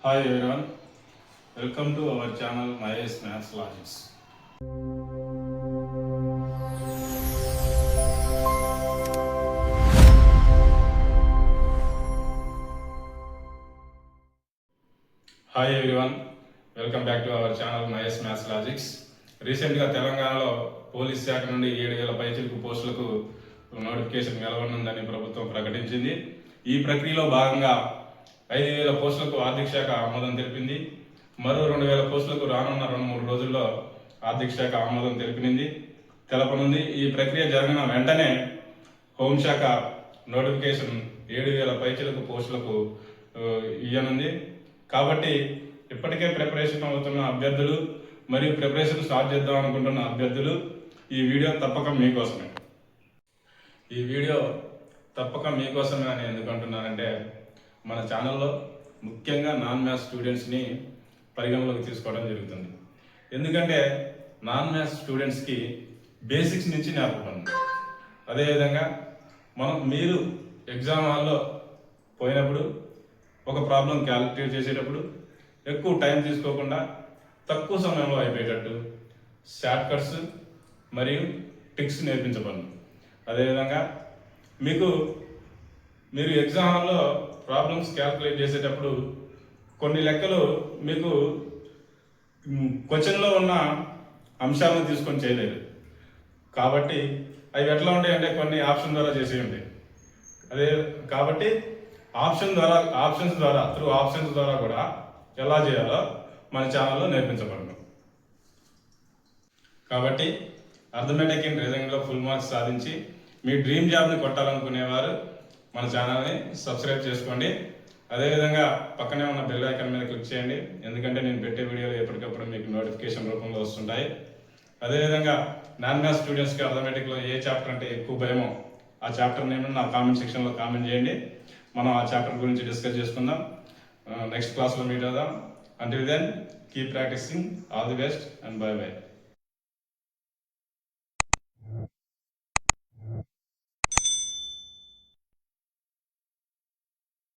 Hi everyone, welcome to our channel Mahesh Maths Logics. Hi everyone, welcome back to our channel Mahesh Maths Logics. రీసెంట్గా తెలంగాణలో police శాఖ నుండి 7,000 పైచిలుకు పోస్టులకు notification వెలువనుందని ప్రభుత్వం ప్రకటించింది. ఈ ప్రక్రియలో భాగంగా 5,000 పోస్టులకు ఆర్థిక శాఖ ఆమోదం తెలిపింది. మరో 2,000 పోస్టులకు రానున్న 2-3 రోజుల్లో ఆర్థిక శాఖ ఆమోదం తెలపనుంది. ఈ ప్రక్రియ జరిగిన వెంటనే హోంశాఖ నోటిఫికేషన్ 7,000 పైచిలుకు పోస్టులకు ఇయ్యనుంది. కాబట్టి ఇప్పటికే ప్రిపరేషన్ అవుతున్న అభ్యర్థులు మరియు ప్రిపరేషన్ స్టార్ట్ చేద్దాం అనుకుంటున్న అభ్యర్థులు ఈ వీడియో తప్పక మీకోసమే. ఈ వీడియో తప్పక మీకోసమే అని ఎందుకు అంటున్నానంటే, మన ఛానల్లో ముఖ్యంగా నాన్ మ్యాథ్స్ స్టూడెంట్స్ని పరిగణలోకి తీసుకోవడం జరుగుతుంది. ఎందుకంటే నాన్ మ్యాథ్స్ స్టూడెంట్స్కి బేసిక్స్ నుంచి నేర్పబడింది. అదేవిధంగా మీరు ఎగ్జామ్ హాల్లో పోయినప్పుడు ఒక ప్రాబ్లం క్యాలిక్యులేట్ చేసేటప్పుడు ఎక్కువ టైం తీసుకోకుండా తక్కువ సమయంలో అయిపోయేటట్టు షార్ట్ కట్స్ మరియు ట్రిక్స్ నేర్పించబడింది. అదేవిధంగా మీరు ఎగ్జామ్ హాల్లో ప్రాబ్లమ్స్ క్యాలిక్యులేట్ చేసేటప్పుడు కొన్ని లెక్కలు మీకు క్వశ్చన్లో ఉన్న అంశాలను తీసుకొని చేయలేదు. కాబట్టి అవి ఎట్లా ఉంటాయంటే కొన్ని ఆప్షన్ ద్వారా చేసి ఉంటాయి. కాబట్టి ఆప్షన్స్ ద్వారా కూడా ఎలా చేయాలో మన ఛానల్లో నేర్పించబడను. కాబట్టి అర్థమెటిక్ అండ్ రీజనింగ్లో ఫుల్ మార్క్స్ సాధించి మీ డ్రీమ్ జాబ్ని కొట్టాలనుకునేవారు మన ఛానల్ని సబ్స్క్రైబ్ చేసుకోండి. అదేవిధంగా పక్కనే ఉన్న బెల్ ఐకాన్ మీద క్లిక్ చేయండి, ఎందుకంటే నేను పెట్టే వీడియోలు ఎప్పటికప్పుడు మీకు నోటిఫికేషన్ రూపంలో వస్తుంటాయి. అదేవిధంగా నాన్ మ్యాథ్స్ స్టూడెంట్స్కి అర్థమెటిక్లో ఏ చాప్టర్ అంటే ఎక్కువ భయమో ఆ చాప్టర్ నేమ్ నా కామెంట్ సెక్షన్లో కామెంట్ చేయండి. మనం ఆ చాప్టర్ గురించి డిస్కస్ చేసుకుందాం. నెక్స్ట్ క్లాస్లో మీట్ అవుదాం. Until then, keep practicing. All the best and bye bye.